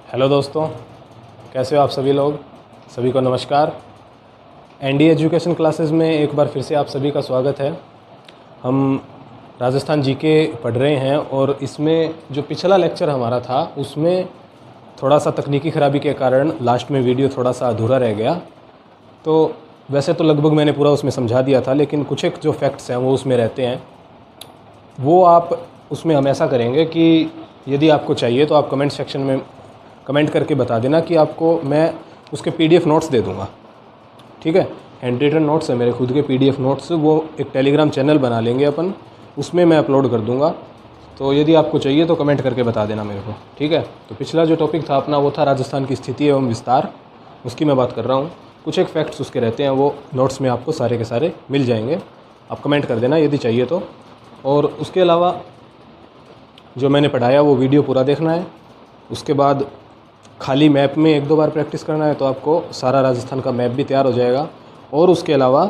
Hello दोस्तों, कैसे हो आप सभी लोग। सभी को नमस्कार। एनडी एजुकेशन क्लासेस में एक बार फिर से आप सभी का स्वागत है। हम राजस्थान जीके पढ़ रहे हैं और इसमें जो पिछला लेक्चर हमारा था उसमें थोड़ा सा तकनीकी ख़राबी के कारण लास्ट में वीडियो थोड़ा सा अधूरा रह गया। तो वैसे तो लगभग मैंने पूरा उसमें समझा दिया था, लेकिन कुछ एक जो फैक्ट्स हैं वो उसमें रहते हैं। वो आप उसमें हम ऐसा करेंगे कि यदि आपको चाहिए तो आप कमेंट सेक्शन में कमेंट करके बता देना कि आपको मैं उसके पीडीएफ नोट्स दे दूँगा। ठीक है, हैंड रिटन नोट्स है मेरे खुद के पीडीएफ नोट्स, वो एक टेलीग्राम चैनल बना लेंगे अपन, उसमें मैं अपलोड कर दूँगा। तो यदि आपको चाहिए तो कमेंट करके बता देना मेरे को। ठीक है, तो पिछला जो टॉपिक था अपना वो था राजस्थान की स्थिति एवं विस्तार, उसकी मैं बात कर रहा हूँ। कुछ एक फैक्ट्स उसके रहते हैं, वो नोट्स में आपको सारे के सारे मिल जाएंगे। आप कमेंट कर देना यदि चाहिए तो। और उसके अलावा जो मैंने पढ़ाया वो वीडियो पूरा देखना है। उसके बाद खाली मैप में एक दो बार प्रैक्टिस करना है तो आपको सारा राजस्थान का मैप भी तैयार हो जाएगा। और उसके अलावा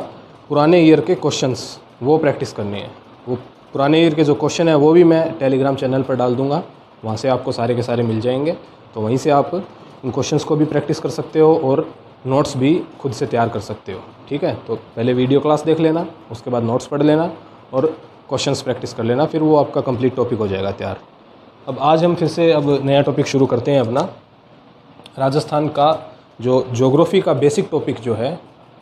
पुराने ईयर के क्वेश्चंस वो प्रैक्टिस करनी है। वो पुराने ईयर के जो क्वेश्चन है वो भी मैं टेलीग्राम चैनल पर डाल दूंगा, वहाँ से आपको सारे के सारे मिल जाएंगे। तो वहीं से आप उन क्वेश्चंस को भी प्रैक्टिस कर सकते हो और नोट्स भी खुद से तैयार कर सकते हो। ठीक है, तो पहले वीडियो क्लास देख लेना, उसके बाद नोट्स पढ़ लेना और क्वेश्चंस प्रैक्टिस कर लेना, फिर वो आपका कंप्लीट टॉपिक हो जाएगा तैयार। अब आज हम फिर से अब नया टॉपिक शुरू करते हैं अपना। राजस्थान का जो ज्योग्राफी का बेसिक टॉपिक जो है,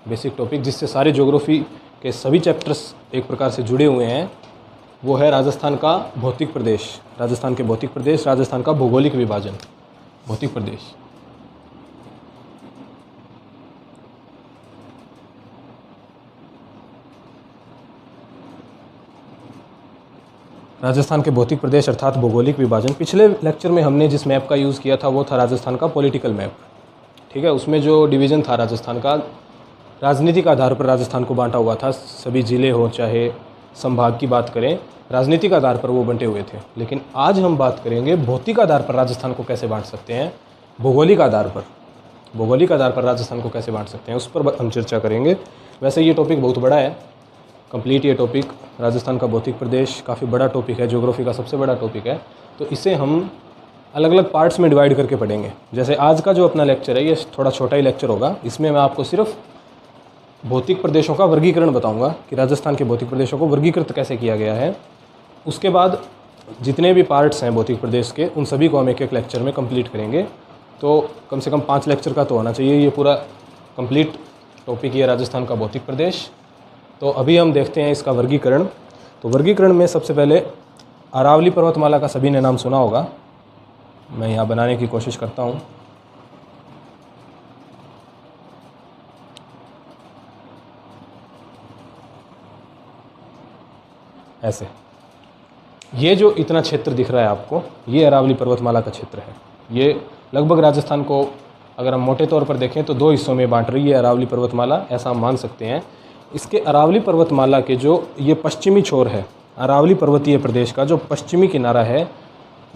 बेसिक टॉपिक जिससे सारे ज्योग्राफी के सभी चैप्टर्स एक प्रकार से जुड़े हुए हैं, वो है राजस्थान का भौतिक प्रदेश। राजस्थान के भौतिक प्रदेश, राजस्थान का भौगोलिक विभाजन, भौतिक प्रदेश। राजस्थान के भौतिक प्रदेश अर्थात भौगोलिक विभाजन। पिछले लेक्चर में हमने जिस मैप का यूज़ किया था वो था राजस्थान का पॉलिटिकल मैप। ठीक है, उसमें जो डिवीज़न था राजस्थान का, राजनीतिक आधार पर राजस्थान को बांटा हुआ था। सभी ज़िले हो चाहे संभाग की बात करें, राजनीतिक आधार पर वो बंटे हुए थे। लेकिन आज हम बात करेंगे भौतिक आधार पर राजस्थान को कैसे बांट सकते हैं, भौगोलिक आधार पर, भौगोलिक आधार पर राजस्थान को कैसे बांट सकते हैं, उस पर हम चर्चा करेंगे। वैसे ये टॉपिक बहुत बड़ा है, कंप्लीट ये टॉपिक राजस्थान का भौतिक प्रदेश काफ़ी बड़ा टॉपिक है, ज्योग्राफी का सबसे बड़ा टॉपिक है। तो इसे हम अलग अलग पार्ट्स में डिवाइड करके पढ़ेंगे। जैसे आज का जो अपना लेक्चर है ये थोड़ा छोटा ही लेक्चर होगा। इसमें मैं आपको सिर्फ भौतिक प्रदेशों का वर्गीकरण बताऊंगा कि राजस्थान के भौतिक प्रदेशों को वर्गीकृत कैसे किया गया है। उसके बाद जितने भी पार्ट्स हैं भौतिक प्रदेश के, उन सभी को हम एक एक लेक्चर में कंप्लीट करेंगे। तो कम से कम 5 लेक्चर का तो होना चाहिए ये पूरा कंप्लीट टॉपिक, ये राजस्थान का भौतिक प्रदेश। तो अभी हम देखते हैं इसका वर्गीकरण। तो वर्गीकरण में सबसे पहले अरावली पर्वतमाला का सभी ने नाम सुना होगा। मैं यहाँ बनाने की कोशिश करता हूँ। ऐसे ये जो इतना क्षेत्र दिख रहा है आपको, ये अरावली पर्वतमाला का क्षेत्र है। ये लगभग राजस्थान को अगर हम मोटे तौर पर देखें तो 2 हिस्सों में बांट रही है अरावली पर्वतमाला, ऐसा हम मान सकते हैं। इसके अरावली पर्वतमाला के जो ये पश्चिमी छोर है, अरावली पर्वतीय प्रदेश का जो पश्चिमी किनारा है,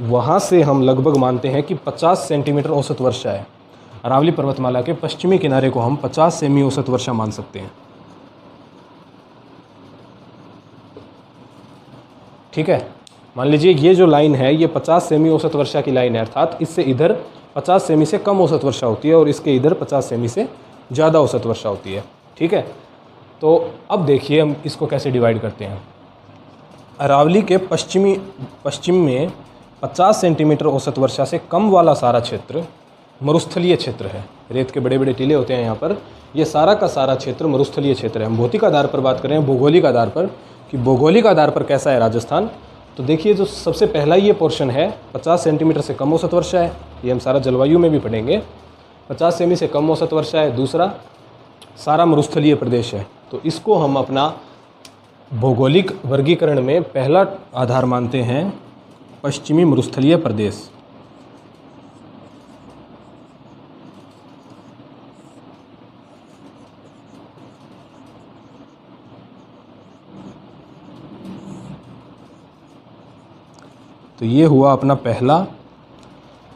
वहाँ से हम लगभग मानते हैं कि 50 सेंटीमीटर औसत वर्षा है। अरावली पर्वतमाला के पश्चिमी किनारे को हम 50 सेमी औसत वर्षा मान सकते हैं। ठीक है, मान लीजिए ये जो लाइन है ये 50 सेमी औसत वर्षा की लाइन है, अर्थात इससे इधर 50 सेमी से कम औसत वर्षा होती है और इसके इधर 50 सेमी से ज़्यादा औसत वर्षा होती है। ठीक है, तो अब देखिए हम इसको कैसे डिवाइड करते हैं। अरावली के पश्चिम में 50 सेंटीमीटर औसत वर्षा से कम वाला सारा क्षेत्र मरुस्थलीय क्षेत्र है। रेत के बड़े बड़े टीले होते हैं यहाँ पर, ये सारा का सारा क्षेत्र मरुस्थलीय क्षेत्र है। हम भौतिक आधार पर बात करें, भौगोलिक आधार पर, कि भौगोलिक आधार पर कैसा है राजस्थान। तो देखिए जो सबसे पहला ये पोर्शन है 50 सेंटीमीटर से कम औसत वर्षा है, ये हम सारा जलवायु में भी पढ़ेंगे। 50 सेमी से कम औसत वर्षा है। दूसरा सारा मरुस्थलीय प्रदेश है। तो इसको हम अपना भौगोलिक वर्गीकरण में पहला आधार मानते हैं पश्चिमी मरुस्थलीय प्रदेश। तो ये हुआ अपना पहला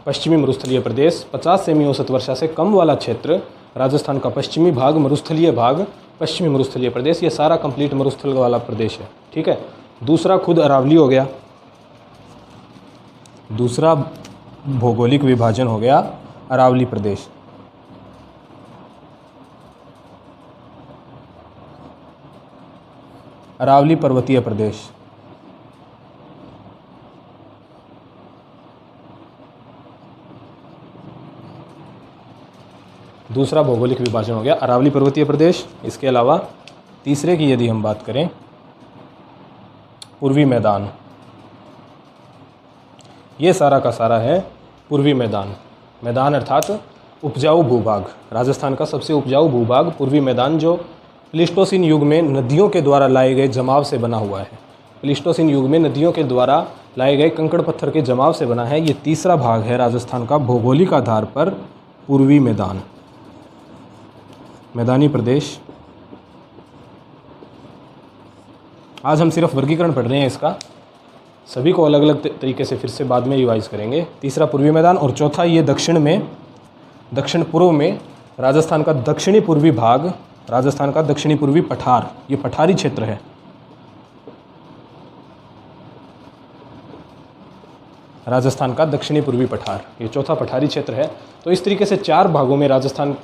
पश्चिमी मरुस्थलीय प्रदेश। 50 सेमी औसत वर्षा से कम वाला क्षेत्र राजस्थान का पश्चिमी भाग, मरुस्थलीय भाग, पश्चिमी मरुस्थलीय प्रदेश, ये सारा कंप्लीट मरुस्थल वाला प्रदेश है। ठीक है, दूसरा खुद अरावली हो गया। दूसरा भौगोलिक विभाजन हो गया अरावली प्रदेश। अरावली पर्वतीय प्रदेश। दूसरा भौगोलिक विभाजन हो गया अरावली पर्वतीय प्रदेश। इसके अलावा तीसरे की यदि हम बात करें, पूर्वी मैदान। ये सारा का सारा है पूर्वी मैदान। मैदान अर्थात उपजाऊ भूभाग। राजस्थान का सबसे उपजाऊ भूभाग पूर्वी मैदान, जो प्लीस्टोसीन युग में नदियों के द्वारा लाए गए जमाव से बना हुआ है। प्लीस्टोसीन युग में नदियों के द्वारा लाए गए कंकड़ पत्थर के जमाव से बना है। ये तीसरा भाग है राजस्थान का भौगोलिक आधार पर पूर्वी मैदान, मैदानी प्रदेश। आज हम सिर्फ वर्गीकरण पढ़ रहे हैं इसका, सभी को अलग अलग तरीके से फिर से बाद में रिवाइज करेंगे। तीसरा पूर्वी मैदान, और चौथा ये दक्षिण में, दक्षिण पूर्व में राजस्थान का दक्षिणी पूर्वी भाग, राजस्थान का दक्षिणी पूर्वी पठार, ये पठारी क्षेत्र है। राजस्थान का दक्षिणी पूर्वी पठार, ये चौथा पठारी क्षेत्र है। तो इस तरीके से चार भागों में राजस्थान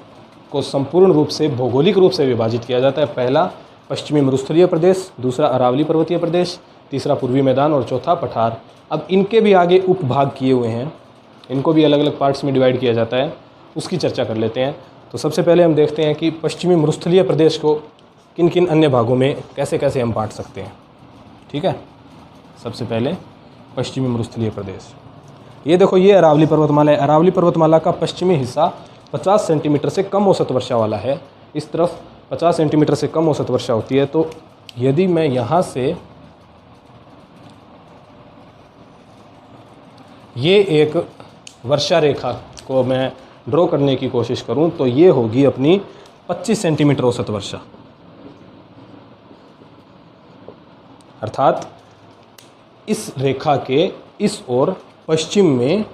को संपूर्ण रूप से भौगोलिक रूप से विभाजित किया जाता है। पहला पश्चिमी मरुस्थलीय प्रदेश, दूसरा अरावली पर्वतीय प्रदेश, तीसरा पूर्वी मैदान और चौथा पठार। अब इनके भी आगे उपभाग किए हुए हैं, इनको भी अलग अलग पार्ट्स में डिवाइड किया जाता है, उसकी चर्चा कर लेते हैं। तो सबसे पहले हम देखते हैं कि पश्चिमी मरुस्थलीय प्रदेश को किन किन अन्य भागों में कैसे कैसे हम बांट सकते हैं। ठीक है, सबसे पहले पश्चिमी मरुस्थलीय प्रदेश। ये देखो, ये अरावली पर्वतमाला है। अरावली पर्वतमाला का पश्चिमी हिस्सा 50 सेंटीमीटर से कम औसत वर्षा वाला है। इस तरफ 50 सेंटीमीटर से कम औसत वर्षा होती है। तो यदि मैं यहाँ से ये एक वर्षा रेखा को मैं ड्रॉ करने की कोशिश करूं, तो ये होगी अपनी 25 सेंटीमीटर औसत वर्षा। अर्थात इस रेखा के इस ओर पश्चिम में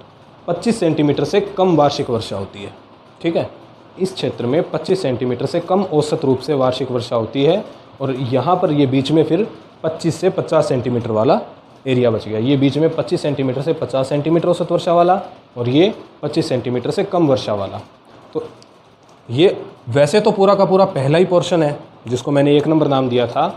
25 सेंटीमीटर से कम वार्षिक वर्षा होती है। ठीक है, इस क्षेत्र में 25 सेंटीमीटर से कम औसत रूप से वार्षिक वर्षा होती है। और यहाँ पर ये बीच में फिर 25 से 50 सेंटीमीटर वाला एरिया बच गया। ये बीच में 25 सेंटीमीटर से 50 सेंटीमीटर औसत वर्षा वाला, और ये 25 सेंटीमीटर से कम वर्षा वाला। तो ये वैसे तो पूरा का पूरा पहला ही पोर्शन है, जिसको मैंने 1 नंबर नाम दिया था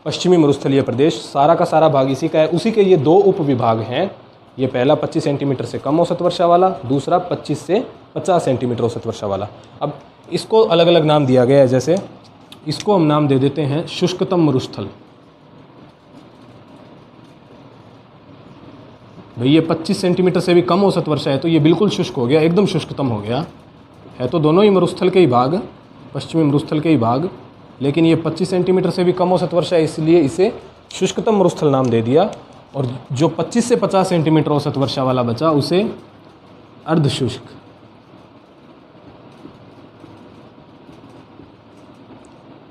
पश्चिमी मरुस्थलीय प्रदेश। सारा का सारा भाग इसी का है। उसी के ये 2 उप विभाग हैं। ये पहला 25 सेंटीमीटर से कम औसत वर्षा वाला, दूसरा 25 से 50 सेंटीमीटर औसत वर्षा वाला। अब इसको अलग अलग नाम दिया गया है। जैसे इसको हम नाम दे देते हैं शुष्कतम मरुस्थल। भाई ये 25 सेंटीमीटर से भी कम औसत वर्षा है, तो ये बिल्कुल शुष्क हो गया, एकदम शुष्कतम हो गया है। तो दोनों ही मरुस्थल के ही भाग, पश्चिमी मरुस्थल के ही भाग, लेकिन ये 25 सेंटीमीटर से भी कम औसत वर्षा है, इसलिए इसे शुष्कतम मरुस्थल नाम दे दिया। और जो 25 से 50 सेंटीमीटर औसत वर्षा वाला बचा, उसे अर्धशुष्क।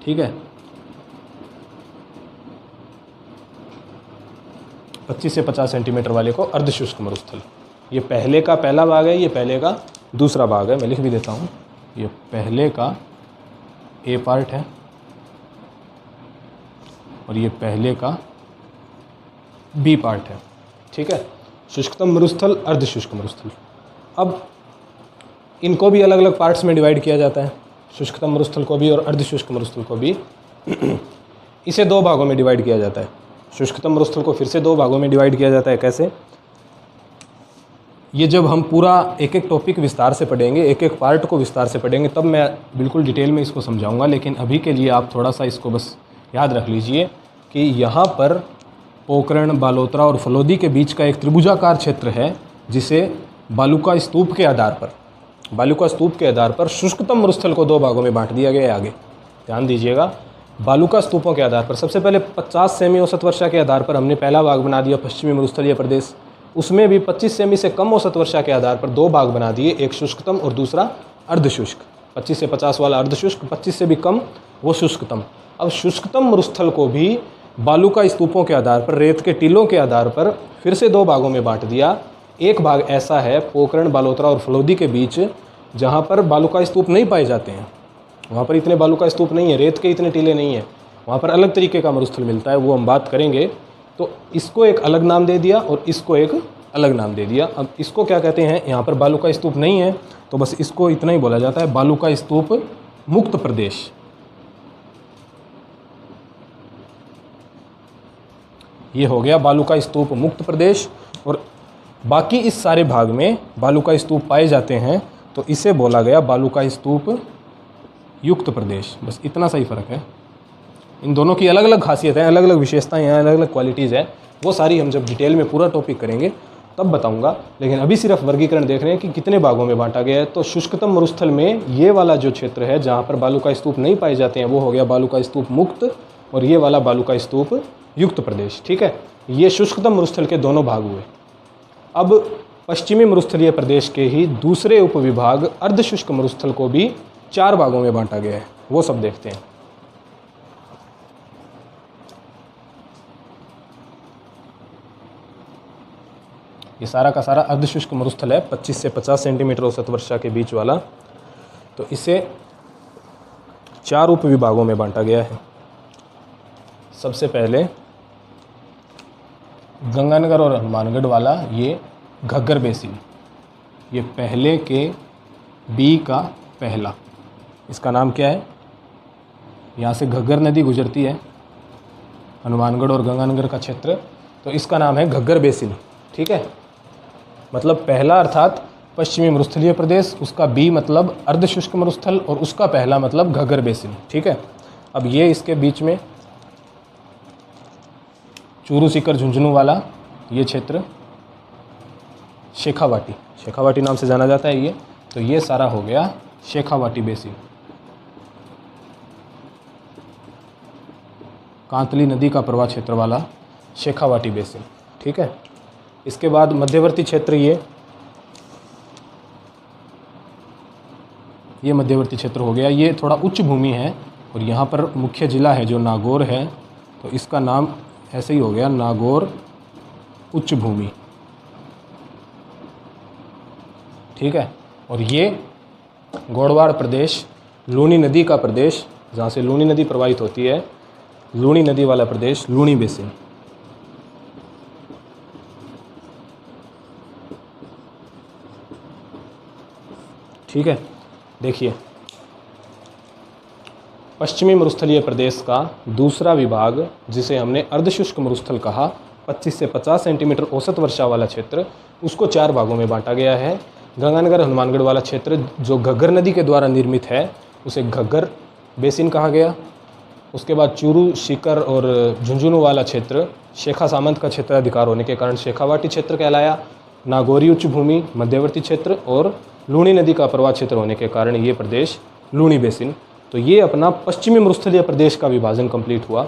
ठीक है, 25 से 50 सेंटीमीटर वाले को अर्धशुष्क मरुस्थल। ये पहले का पहला भाग है, ये पहले का दूसरा भाग है। मैं लिख भी देता हूँ, ये पहले का ए पार्ट है और ये पहले का बी पार्ट है। ठीक है, शुष्कतम मरुस्थल, अर्धशुष्क मरुस्थल। अब इनको भी अलग अलग पार्ट्स में डिवाइड किया जाता है, शुष्कतम मरुस्थल को भी और अर्धशुष्क मरुस्थल को भी। इसे 2 भागों में डिवाइड किया जाता है। शुष्कतम मरुस्थल को फिर से 2 भागों में डिवाइड किया जाता है। कैसे? ये जब हम पूरा एक एक टॉपिक विस्तार से पढ़ेंगे, एक एक पार्ट को विस्तार से पढ़ेंगे, तब मैं बिल्कुल डिटेल में इसको समझाऊंगा। लेकिन अभी के लिए आप थोड़ा सा इसको बस याद रख लीजिए कि यहाँ पर पोखरण, बालोतरा और फलोदी के बीच का एक त्रिभुजाकार क्षेत्र है, जिसे बालुका स्तूप के आधार पर शुष्कतम मरुस्थल को 2 भागों में बांट दिया गया है। आगे ध्यान दीजिएगा, बालुका स्तूपों के आधार पर सबसे पहले 50 सेमी औसत वर्षा के आधार पर हमने पहला भाग बना दिया पश्चिमी मरुस्थलीय प्रदेश। उसमें भी 25 सेमी से कम औसत वर्षा के आधार पर 2 भाग बना दिए, एक शुष्कतम और दूसरा अर्धशुष्क। 25 से 50 वाला अर्धशुष्क, 25 से भी कम वो शुष्कतम। अब शुष्कतम मरुस्थल को भी बालुका स्तूपों के आधार पर, रेत के टीलों के आधार पर फिर से 2 भागों में बांट दिया। एक भाग ऐसा है पोखरण, बालोतरा और फलोदी के बीच, जहाँ पर बालुका स्तूप नहीं पाए जाते हैं, वहाँ पर इतने बालुका स्तूप नहीं है, रेत के इतने टीले नहीं है, वहाँ पर अलग तरीके का मरुस्थल मिलता है, वो हम बात करेंगे। तो इसको एक अलग नाम दे दिया और इसको एक अलग नाम दे दिया। अब इसको क्या कहते हैं, यहाँ पर बालू का स्तूप नहीं है तो बस इसको इतना ही बोला जाता है, बालू का स्तूप मुक्त प्रदेश। ये हो गया बालू का स्तूप मुक्त प्रदेश। और बाकी इस सारे भाग में बालू का स्तूप पाए जाते हैं तो इसे बोला गया बालू का स्तूप युक्त प्रदेश। बस इतना सा ही फ़र्क है। इन दोनों की अलग अलग खासियत है, अलग अलग विशेषताएं हैं, अलग अलग क्वालिटीज़ है। वो सारी हम जब डिटेल में पूरा टॉपिक करेंगे तब बताऊंगा। लेकिन अभी सिर्फ वर्गीकरण देख रहे हैं कि कितने भागों में बांटा गया है। तो शुष्कतम मरुस्थल में ये वाला जो क्षेत्र है जहाँ पर बालू का स्तूप नहीं पाए जाते हैं वो हो गया बालू का स्तूप मुक्त, और ये वाला बालू का स्तूप युक्त प्रदेश। ठीक है, ये शुष्कतम मरुस्थल के दोनों भाग हुए। अब पश्चिमी मरुस्थलीय प्रदेश के ही दूसरे उपविभाग अर्धशुष्क मरुस्थल को भी 4 भागों में बांटा गया है, वो सब देखते हैं। ये सारा का सारा अर्धशुष्क मरुस्थल है, 25 से 50 सेंटीमीटर औसत वर्षा के बीच वाला। तो इसे 4 उपविभागों में बांटा गया है। सबसे पहले गंगानगर और हनुमानगढ़ वाला ये घग्गर बेसिन, ये पहले के बी का पहला, इसका नाम क्या है, यहाँ से घग्गर नदी गुजरती है हनुमानगढ़ और गंगानगर का क्षेत्र, तो इसका नाम है घग्गर बेसिन। ठीक है, मतलब पहला अर्थात पश्चिमी मरुस्थलीय प्रदेश, उसका बी मतलब अर्धशुष्क मरुस्थल, और उसका पहला मतलब घग्गर बेसिन। ठीक है, अब ये इसके बीच में चूरू सीकर झुंझुनू वाला ये क्षेत्र शेखावाटी, शेखावाटी नाम से जाना जाता है ये। तो ये सारा हो गया शेखावाटी बेसिन। कांतली नदी का प्रवाह क्षेत्र वाला शेखावाटी बेसिन। ठीक है, इसके बाद मध्यवर्ती क्षेत्र ये मध्यवर्ती क्षेत्र हो गया। ये थोड़ा उच्च भूमि है और यहाँ पर मुख्य जिला है जो नागौर है, तो इसका नाम ऐसे ही हो गया नागौर उच्च भूमि। ठीक है, और ये गोड़वाड़ प्रदेश, लूनी नदी का प्रदेश, जहाँ से लूनी नदी प्रवाहित होती है, लूनी नदी वाला प्रदेश लूनी बेसिन। ठीक है, देखिए पश्चिमी मरुस्थलीय प्रदेश का दूसरा विभाग जिसे हमने अर्धशुष्क मरुस्थल कहा, 25 से 50 सेंटीमीटर औसत वर्षा वाला क्षेत्र, उसको 4 भागों में बांटा गया है। गंगानगर हनुमानगढ़ वाला क्षेत्र जो घग्गर नदी के द्वारा निर्मित है उसे घग्गर बेसिन कहा गया। उसके बाद चूरू सीकर और झुंझुनू वाला क्षेत्र शेखा सामंत का क्षेत्राधिकार होने के कारण शेखावाटी क्षेत्र कहलाया। नागौरी उच्च भूमि मध्यवर्ती क्षेत्र और लूनी नदी का प्रवाह क्षेत्र होने के कारण ये प्रदेश लूनी बेसिन। तो ये अपना पश्चिमी मरुस्थलीय प्रदेश का विभाजन कंप्लीट हुआ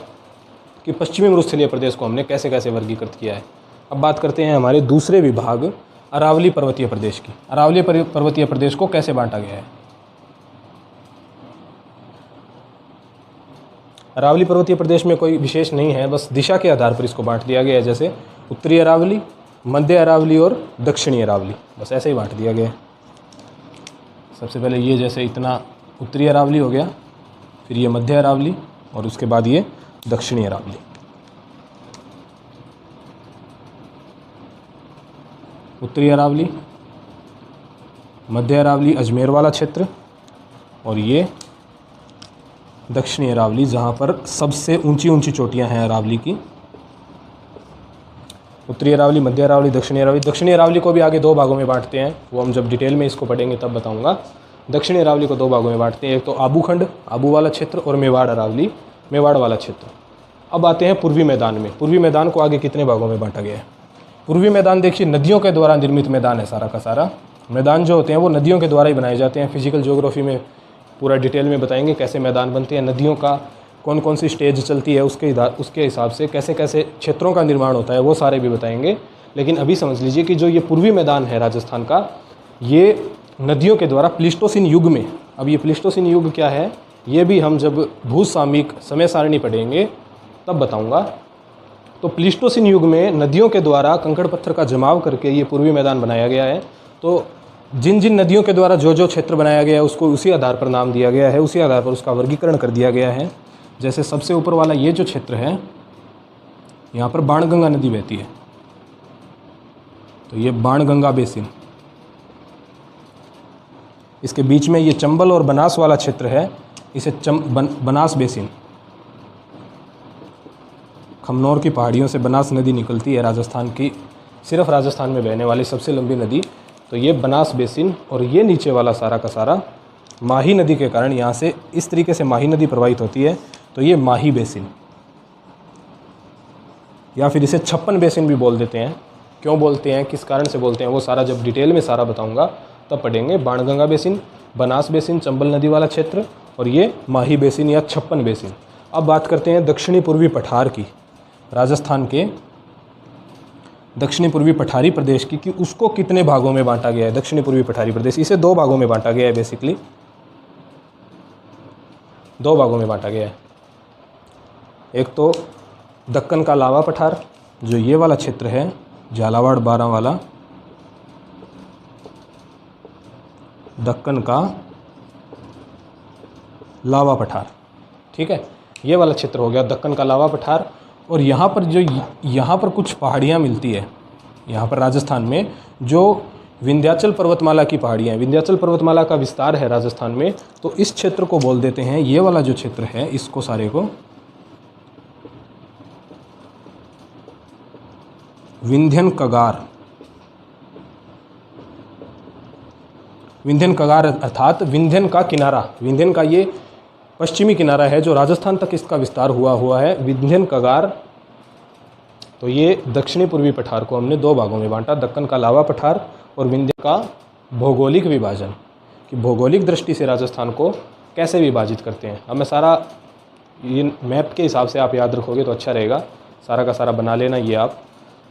कि पश्चिमी मरुस्थलीय प्रदेश को हमने कैसे कैसे वर्गीकृत किया है। अब बात करते हैं हमारे दूसरे विभाग अरावली पर्वतीय प्रदेश की। अरावली पर्वतीय प्रदेश को कैसे बांटा गया है। अरावली पर्वतीय प्रदेश में कोई विशेष नहीं है, बस दिशा के आधार पर इसको बांट दिया गया है, जैसे उत्तरी अरावली, मध्य अरावली और दक्षिणी अरावली, बस ऐसे ही बांट दिया गया है। सबसे पहले ये जैसे इतना उत्तरी अरावली हो गया, फिर ये मध्य अरावली और उसके बाद ये दक्षिणी अरावली। उत्तरी अरावली, मध्य अरावली अजमेर वाला क्षेत्र, और ये दक्षिणी अरावली जहाँ पर सबसे ऊंची ऊंची चोटियाँ हैं अरावली की। उत्तरी अरावली, मध्य अरावली, दक्षिणी अरावली। दक्षिणी अरावली को भी आगे 2 भागों में बांटते हैं, वो हम जब डिटेल में इसको पढ़ेंगे तब बताऊंगा। दक्षिणी अरावली को 2 भागों में बांटते हैं, एक तो आबूखंड, आबू वाला क्षेत्र, और मेवाड़ अरावली, मेवाड़ वाला क्षेत्र। अब आते हैं पूर्वी मैदान में। पूर्वी मैदान को आगे कितने भागों में बांटा गया है। पूर्वी मैदान देखिए नदियों के द्वारा निर्मित मैदान है, सारा का सारा मैदान जो होते हैं वो नदियों के द्वारा ही बनाए जाते हैं। फिजिकल ज्योग्राफी में पूरा डिटेल में बताएंगे कैसे मैदान बनते हैं, नदियों का कौन कौन सी स्टेज चलती है उसके हिसाब से कैसे कैसे क्षेत्रों का निर्माण होता है, वो सारे भी बताएंगे। लेकिन अभी समझ लीजिए कि जो ये पूर्वी मैदान है राजस्थान का, ये नदियों के द्वारा प्लीस्टोसिन युग में, अब ये प्लीस्टोसिन युग क्या है ये भी हम जब भूसामयिक समय सारणी पढ़ेंगे तब बताऊंगा। तो प्लीस्टोसिन युग में नदियों के द्वारा कंकड़ पत्थर का जमाव करके ये पूर्वी मैदान बनाया गया है। तो जिन जिन नदियों के द्वारा जो जो क्षेत्र बनाया गया है उसको उसी आधार पर नाम दिया गया है, उसी आधार पर उसका वर्गीकरण कर दिया गया है। जैसे सबसे ऊपर वाला ये जो क्षेत्र है, यहाँ पर बाणगंगा नदी बहती है, तो ये बाणगंगा बेसिन। इसके बीच में ये चंबल और बनास वाला क्षेत्र है, इसे बनास बेसिन। खमनौर की पहाड़ियों से बनास नदी निकलती है, राजस्थान की, सिर्फ राजस्थान में बहने वाली सबसे लंबी नदी। तो ये बनास बेसिन, और ये नीचे वाला सारा का सारा माही नदी के कारण यहाँ से इस तरीके से माही नदी प्रवाहित होती है, तो ये माही बेसिन, या फिर इसे 56 बेसिन भी बोल देते हैं। क्यों बोलते हैं, किस कारण से बोलते हैं, वो सारा जब डिटेल में सारा बताऊंगा तब पढ़ेंगे। बाणगंगा बेसिन, बनास बेसिन, चंबल नदी वाला क्षेत्र, और ये माही बेसिन या 56 बेसिन। अब बात करते हैं दक्षिणी पूर्वी पठार की, राजस्थान के दक्षिणी पूर्वी पठारी प्रदेश की, कि उसको कितने भागों में बांटा गया है। दक्षिणी पूर्वी पठारी प्रदेश, इसे 2 भागों में बांटा गया है, बेसिकली 2 भागों में बांटा गया है। एक तो दक्कन का लावा पठार, जो ये वाला क्षेत्र है, झालावाड़ बारां वाला, दक्कन का लावा पठार, ठीक है, ये वाला क्षेत्र हो गया दक्कन का लावा पठार। और यहाँ पर यहाँ पर कुछ पहाड़ियाँ मिलती है, यहाँ पर राजस्थान में जो विंध्याचल पर्वतमाला की पहाड़ियाँ हैं, विंध्याचल पर्वतमाला का विस्तार है राजस्थान में, तो इस क्षेत्र को बोल देते हैं, ये वाला जो क्षेत्र है, इसको सारे को विंध्यन कगार। विंध्यन कगार अर्थात विंध्यन का किनारा, विंध्यन का ये पश्चिमी किनारा है जो राजस्थान तक इसका विस्तार हुआ है, विंध्यन कगार। तो ये दक्षिणी पूर्वी पठार को हमने 2 भागों में बांटा, दक्कन का लावा पठार और विंध्य का भौगोलिक विभाजन, कि भौगोलिक दृष्टि से राजस्थान को कैसे विभाजित करते हैं। अब मैं सारा ये मैप के हिसाब से आप याद रखोगे तो अच्छा रहेगा, सारा का सारा बना लेना, ये आप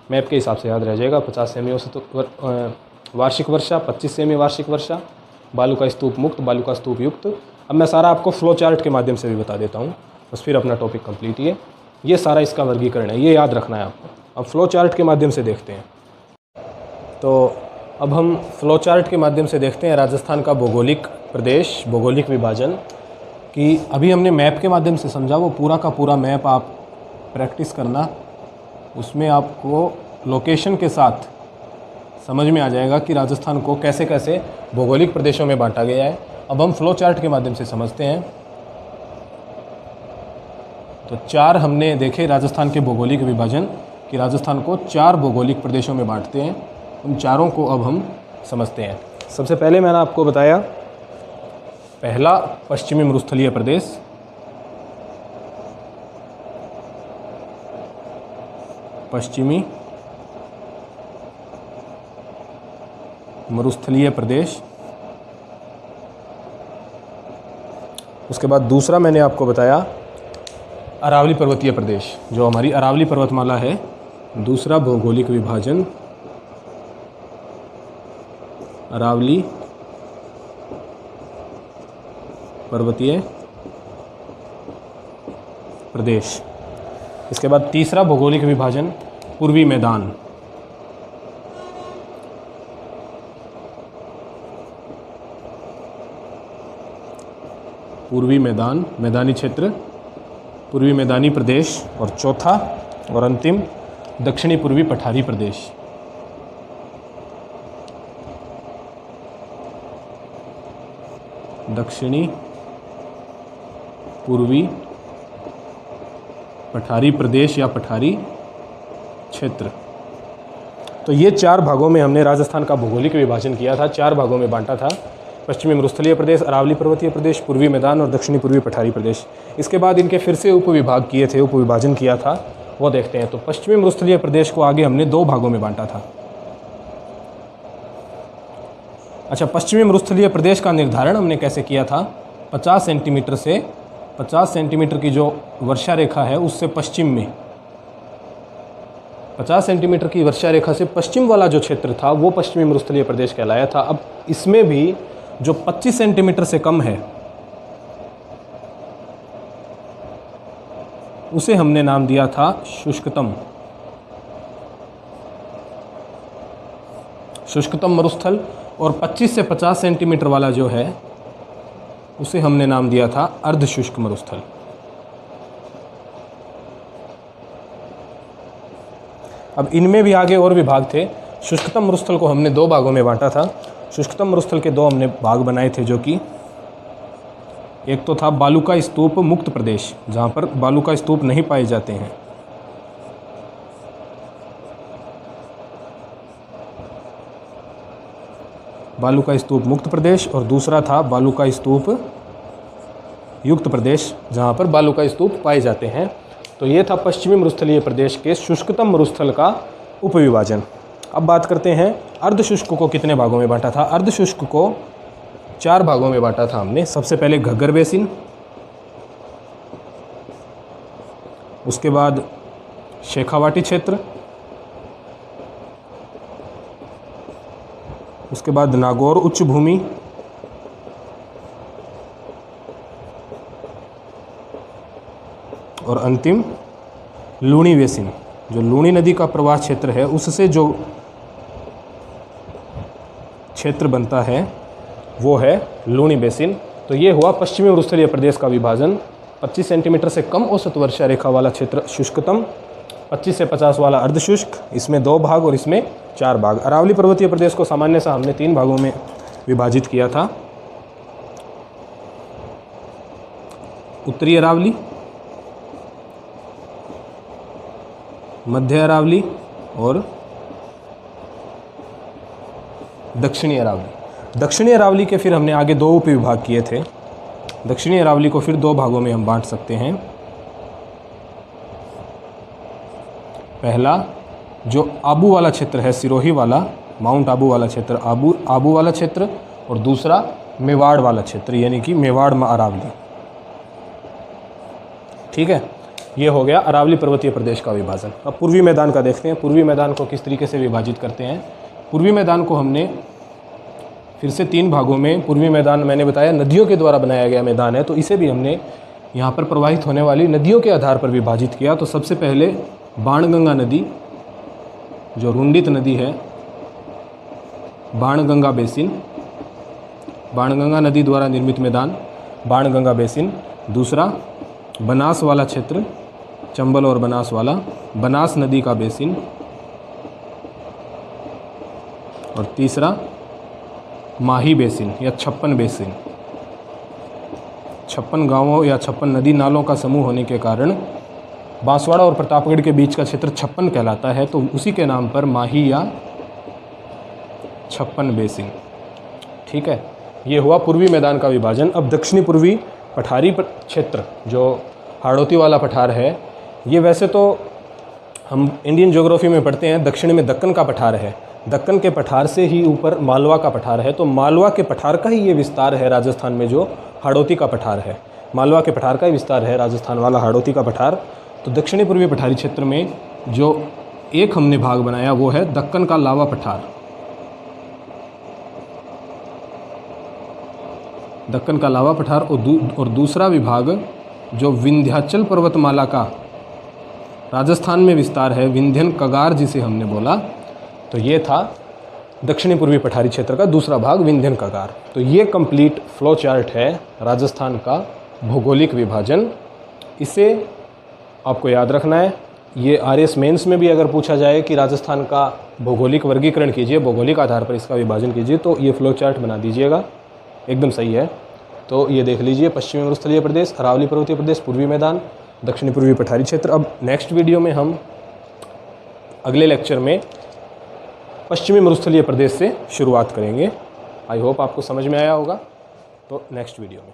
मैप के हिसाब से याद रह जाएगा। 50 सेमी औसत वार्षिक वर्षा, 25 सेमी वार्षिक वर्षा, बालू का स्तूप मुक्त, बालू का स्तूप युक्त। अब मैं सारा आपको फ्लो चार्ट के माध्यम से भी बता देता हूँ, बस फिर अपना टॉपिक कंप्लीट। ये सारा इसका वर्गीकरण है, ये याद रखना है आपको। अब फ्लो चार्ट के माध्यम से देखते हैं। तो अब हम फ्लो चार्ट के माध्यम से देखते हैं राजस्थान का भौगोलिक प्रदेश, भौगोलिक विभाजन, कि अभी हमने मैप के माध्यम से समझा, वो पूरा का पूरा मैप आप प्रैक्टिस करना, उसमें आपको लोकेशन के साथ समझ में आ जाएगा कि राजस्थान को कैसे कैसे भौगोलिक प्रदेशों में बांटा गया है। अब हम फ्लो चार्ट के माध्यम से समझते हैं। तो 4 हमने देखे राजस्थान के भौगोलिक विभाजन, कि राजस्थान को 4 भौगोलिक प्रदेशों में बांटते हैं। उन चारों को अब हम समझते हैं। सबसे पहले मैंने आपको बताया, पहला पश्चिमी मरुस्थलीय प्रदेश, पश्चिमी मरुस्थलीय प्रदेश। उसके बाद दूसरा मैंने आपको बताया अरावली पर्वतीय प्रदेश, जो हमारी अरावली पर्वतमाला है, दूसरा भौगोलिक विभाजन अरावली पर्वतीय प्रदेश। इसके बाद तीसरा भौगोलिक विभाजन पूर्वी मैदान, पूर्वी मैदान, मैदानी क्षेत्र, पूर्वी मैदानी प्रदेश। और चौथा और अंतिम दक्षिणी पूर्वी पठारी प्रदेश। दक्षिणी पूर्वी पठारी प्रदेश या पठारी क्षेत्र। तो ये 4 भागों में हमने राजस्थान का भौगोलिक विभाजन किया था, 4 भागों में बांटा था, पश्चिमी मरुस्थलीय प्रदेश, अरावली पर्वतीय प्रदेश, पूर्वी मैदान और दक्षिणी पूर्वी पठारी प्रदेश। इसके बाद इनके फिर से उपविभाग किए थे, उपविभाजन किया था, वो देखते हैं। तो पश्चिमी मरुस्थलीय प्रदेश को आगे हमने 2 भागों में बांटा था। अच्छा, पश्चिमी मरुस्थलीय प्रदेश का निर्धारण हमने कैसे किया था? 50 सेंटीमीटर से 50 सेंटीमीटर की जो वर्षा रेखा है उससे पश्चिम में, 50 सेंटीमीटर की वर्षा रेखा से पश्चिम वाला जो क्षेत्र था वो पश्चिमी मरुस्थलीय प्रदेश कहलाया था। अब इसमें भी जो 25 सेंटीमीटर से कम है उसे हमने नाम दिया था शुष्कतम, शुष्कतम मरुस्थल। और 25 से 50 सेंटीमीटर वाला जो है उसे हमने नाम दिया था अर्धशुष्क मरुस्थल। अब इनमें भी आगे और विभाग थे। शुष्कतम मरुस्थल को हमने 2 भागों में बांटा था। शुष्कतम मरुस्थल के 2 हमने भाग बनाए थे, जो कि एक तो था बालू स्तूप मुक्त प्रदेश, जहाँ पर बालू स्तूप नहीं पाए जाते हैं। बालू स्तूप मुक्त प्रदेश, और दूसरा था बालू स्तूप युक्त प्रदेश, जहाँ पर बालू स्तूप पाए जाते हैं। तो ये था पश्चिमी मरुस्थलीय प्रदेश के शुष्कतम मरुस्थल का उपविभाजन। अब बात करते हैं अर्धशुष्क को कितने भागों में बांटा था। अर्धशुष्क को 4 भागों में बांटा था हमने। सबसे पहले घग्गर बेसिन, उसके बाद शेखावाटी क्षेत्र, उसके बाद नागौर उच्च भूमि, और अंतिम लूणी बेसिन। जो लूणी नदी का प्रवाह क्षेत्र है, उससे जो क्षेत्र बनता है वो है लूणी बेसिन। तो ये हुआ पश्चिमी मरुस्थलीय प्रदेश का विभाजन। 25 सेंटीमीटर से कम औसत वर्षा रेखा वाला क्षेत्र शुष्कतम, 25 से 50 वाला अर्धशुष्क, इसमें 2 भाग और इसमें 4 भाग। अरावली पर्वतीय प्रदेश को सामान्य से हमने 3 भागों में विभाजित किया था। उत्तरी अरावली, मध्य अरावली और दक्षिणी अरावली। दक्षिणी अरावली के फिर हमने आगे 2 उपविभाग किए थे। दक्षिणी अरावली को फिर 2 भागों में हम बांट सकते हैं। पहला जो आबू वाला क्षेत्र है, सिरोही वाला, माउंट आबू वाला क्षेत्र, आबू वाला क्षेत्र, और दूसरा मेवाड़ वाला क्षेत्र, यानी कि मेवाड़ में अरावली। ठीक है, ये हो गया अरावली पर्वतीय प्रदेश का विभाजन। अब पूर्वी मैदान का देखते हैं। पूर्वी मैदान को किस तरीके से विभाजित करते हैं। पूर्वी मैदान को हमने फिर से 3 भागों में, पूर्वी मैदान मैंने बताया नदियों के द्वारा बनाया गया मैदान है, तो इसे भी हमने यहाँ पर प्रवाहित होने वाली नदियों के आधार पर विभाजित किया। तो सबसे पहले बाणगंगा नदी, जो रुंडित नदी है, बाणगंगा बेसिन, बाणगंगा नदी द्वारा निर्मित मैदान बाणगंगा बेसिन। दूसरा बनास वाला क्षेत्र, चंबल और बनास वाला, बनास नदी का बेसिन। और तीसरा माही बेसिन या 56 बेसिन। 56 गांवों या 56 नदी नालों का समूह होने के कारण बांसवाड़ा और प्रतापगढ़ के बीच का क्षेत्र 56 कहलाता है, तो उसी के नाम पर माही या 56 बेसिन। ठीक है, ये हुआ पूर्वी मैदान का विभाजन। अब दक्षिणी पूर्वी पठारी क्षेत्र, जो हाड़ौती वाला पठार है, ये वैसे तो हम इंडियन ज्योग्राफी में पढ़ते हैं, दक्षिण में दक्कन का पठार है, दक्कन के पठार से ही ऊपर मालवा का पठार है, तो मालवा के पठार का ही ये विस्तार है राजस्थान में, जो हाड़ौती का पठार है। मालवा के पठार का ही विस्तार है राजस्थान वाला हाड़ौती का पठार। तो दक्षिणी पूर्वी पठारी क्षेत्र में जो एक हमने भाग बनाया वो है दक्कन का लावा पठार। दक्कन का लावा पठार और दूसरा विभाग जो विंध्याचल पर्वतमाला का राजस्थान में विस्तार है, विंध्यन कगार जिसे हमने बोला, तो ये था दक्षिणी पूर्वी पठारी क्षेत्र का दूसरा भाग, विंध्यन कगार। तो ये कंप्लीट फ्लो चार्ट है राजस्थान का भौगोलिक विभाजन। इसे आपको याद रखना है। ये RS मेंस में भी अगर पूछा जाए कि राजस्थान का भौगोलिक वर्गीकरण कीजिए, भौगोलिक आधार पर इसका विभाजन कीजिए, तो ये फ्लो चार्ट बना दीजिएगा, एकदम सही है। तो ये देख लीजिए, पश्चिमी मरुस्थलीय प्रदेश, अरावली पर्वतीय प्रदेश, पूर्वी मैदान, दक्षिणी पूर्वी पठारी क्षेत्र। अब नेक्स्ट वीडियो में हम अगले लेक्चर में पश्चिमी मरुस्थलीय प्रदेश से शुरुआत करेंगे। आई होप आपको समझ में आया होगा। तो नेक्स्ट वीडियो में